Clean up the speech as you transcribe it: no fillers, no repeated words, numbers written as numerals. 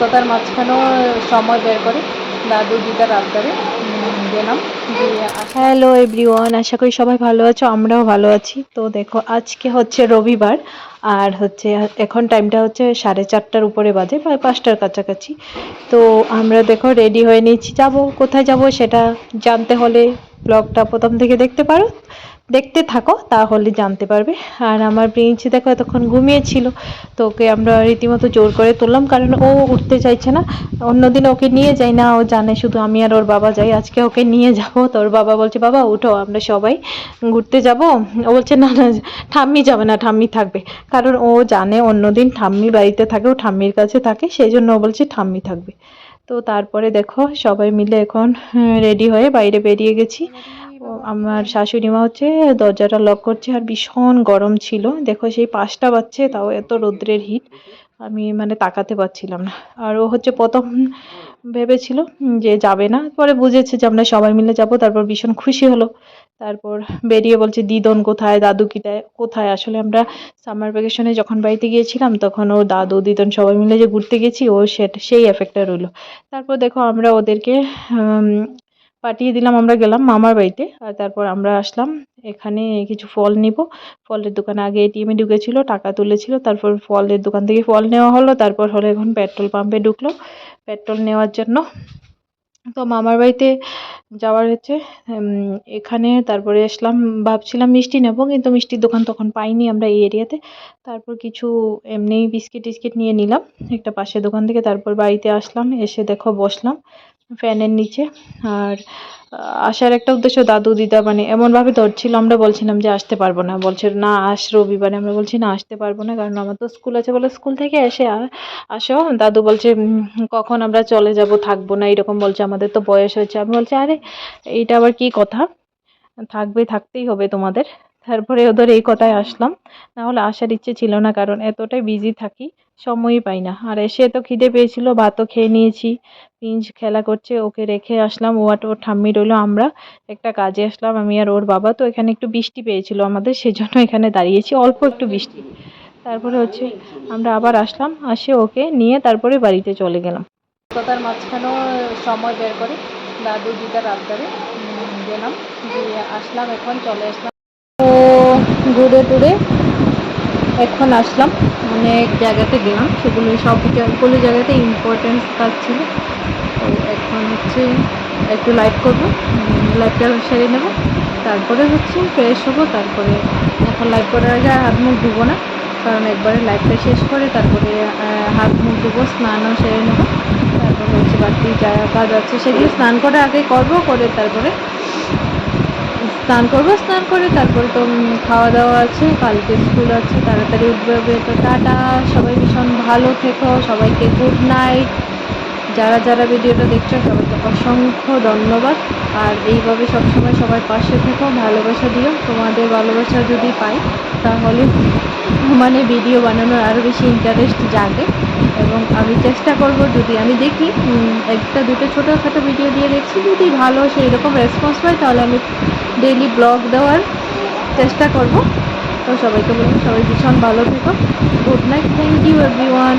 কথার মাঝখানেও সময় বের করে দাদু দিদার আবদারে গেলাম। হ্যালো এভরিওয়ান, আশা করি সবাই ভালো আছো, আমরাও ভালো আছি। তো দেখো আজকে হচ্ছে রবিবার, আর হচ্ছে এখন টাইমটা হচ্ছে 4:30টার উপরে বাজে, প্রায় 5টার কাছাকাছি। তো আমরা দেখো রেডি হয়ে নিয়েছি, যাব কোথায় যাব সেটা জানতে হলে ব্লগটা প্রথম থেকে দেখতে থাকো, তাহলে জানতে পারবে। আর আমার প্রিন্স দেখো এতক্ষণ ঘুমিয়েছিল, তো ওকে আমরা রীতিমতো জোর করে তুললাম, কারণ ও উঠতে চাইছে না। অন্যদিন ওকে নিয়ে যাই না, ও জানে শুধু আমি আর ওর বাবা যাই, আজকে ওকে নিয়ে যাব। তো ওর বাবা বলছে বাবা উঠো, আমরা সবাই ঘুরতে যাব। ও বলছে না না, ঠাম্মি যাবে না, ঠাম্মি থাকবে। কারণ ও জানে অন্যদিন ঠাম্মি বাড়িতে থাকে, ও ঠাম্মির কাছে থাকে, সেই জন্য ও বলছে ঠাম্মি থাকবে। তো তারপরে দেখো সবাই মিলে এখন রেডি হয়ে বাইরে বেরিয়ে গেছি। আমার শাশুড়ি মা হচ্ছে দরজাটা লক করছে, আর ভীষণ গরম ছিল। দেখো সেই 5টা বাজছে, তাও এত রৌদ্রের হিট, আমি মানে তাকাতে পারছিলাম না। আর ও হচ্ছে প্রথম ভেবেছিল যে যাবে না, পরে বুঝেছে যে আমরা সবাই মিলে যাব, তারপর ভীষণ খুশি হলো। তারপর বেরিয়ে বলছে দিদন কোথায়, দাদু কিটায় কোথায়। আসলে আমরা সামার ভ্যাকেশনে যখন বাড়িতে গিয়েছিলাম, তখন ও দাদু দিদন সবাই মিলে যে ঘুরতে গেছি, ও সেই এফেক্টটা রইলো। তারপর দেখো আমরা ওদেরকে পাঠিয়ে দিলাম, আমরা গেলাম মামার বাড়িতে। আর তারপর আমরা আসলাম এখানে কিছু ফল নিব। ফলের দোকানে আগে এটিএমে ঢুকেছিল, টাকা তুলেছিল, তারপর ফলের দোকান থেকে ফল নেওয়া হলো। তারপর হলো এখন পেট্রোল পাম্পে ঢুকলো পেট্রোল নেওয়ার জন্য। তো মামার বাড়িতে যাওয়ার হচ্ছে এখানে। তারপরে আসলাম, ভাবছিলাম মিষ্টি নেবো, কিন্তু মিষ্টির দোকান তখন পাইনি আমরা এই এরিয়াতে। তারপর কিছু এমনি বিস্কিট টিস্কিট নিয়ে নিলাম একটা পাশের দোকান থেকে। তারপর বাড়িতে আসলাম, এসে দেখো বসলাম ফ্যানের নিচে। আর আসার একটা উদ্দেশ্য, দাদু দিদা মানে এমনভাবে ধরছিল, আমরা বলছিলাম যে আসতে পারবো না, বলছে না আস রবিবারে। আমরা বলছি না আসতে পারবো না, কারণ আমার তো স্কুল আছে। বলে স্কুল থেকে এসে আসো। দাদু বলছে কখন আমরা চলে যাব, থাকবো না, এরকম বলছে, আমাদের তো বয়স হয়েছে। আমি বলছি আরে এইটা আবার কি কথা, থাকতেই হবে তোমাদের। তারপরে ওদের এই কথায় আসলাম, না হলে আসার ইচ্ছে ছিল না, কারণ এতটাই বিজি থাকি, সময়ই পাই না। আর এসে তো খিদে পেয়েছিল, ভাতও খেয়ে নিয়েছি। পিঞ্চ খেলা করছে, ওকে রেখে আসলাম, ও আর ওর ঠাম্মি রইলো। আমরা একটা কাজে আসলাম, আমি আর ওর বাবা। তো এখানে একটু বৃষ্টি পেয়েছিল আমাদের, সেজন্য এখানে দাঁড়িয়েছি, অল্প একটু বৃষ্টি। তারপরে হচ্ছে আমরা আবার আসলাম, আসে ওকে নিয়ে তারপরে বাড়িতে চলে গেলাম। কথার মাঝখানেও সময় বের করে দাদু দিদার আবদারে গেলাম, দিয়ে আসলাম, এখন চলে আসলাম। তো ঘুরে টুরে এখন আসলাম, অনেক জায়গাতে গেলাম, সেগুলো সবগুলো জায়গাতে ইম্পর্টেন্স কাজ ছিল। তো এখন হচ্ছে একটু লাইভ করবো, লাইভটা সেরে নেবো, তারপরে হচ্ছে ফ্রেশ হবো। তারপরে এখন লাইভ করার আগে হাত মুখ ধুবো না, কারণ একবারে লাইভটা শেষ করে তারপরে হাত মুখ ধুবো, স্নানও সেরে নেবো। তারপরে হচ্ছে বাকি যা কাজ আছে সেগুলো স্নান করার আগে করবো, করে তারপরে স্নান করে তারপরে তো খাওয়া দাওয়া আছে, কালকে স্কুল আছে, তাড়াতাড়ি উঠবে হবে। তো টাটা, সবাই ভীষণ ভালো থেকো, সবাইকে গুড নাইট। যারা যারা ভিডিওটা দেখছো সবাইকে অসংখ্য ধন্যবাদ। আর এইভাবে সবসময় সবার পাশে থেকো, ভালোবাসা দিও। তোমাদের ভালোবাসা যদি পাই, তাহলে মানে ভিডিও বানানোর আরও বেশি ইন্টারেস্ট জাগে। এবং আমি চেষ্টা করব, যদি আমি দেখি একটা দুটো ছোটোখাটো ভিডিও দিয়ে দেখছি, যদি ভালো সেই রকম রেসপন্স পাই, তাহলে আমি ডেইলি ব্লগ দেওয়ার চেষ্টা করব। তো সবাইকে বলবো সবাই ভীষণ ভালো থেকো, good night, thank you everyone.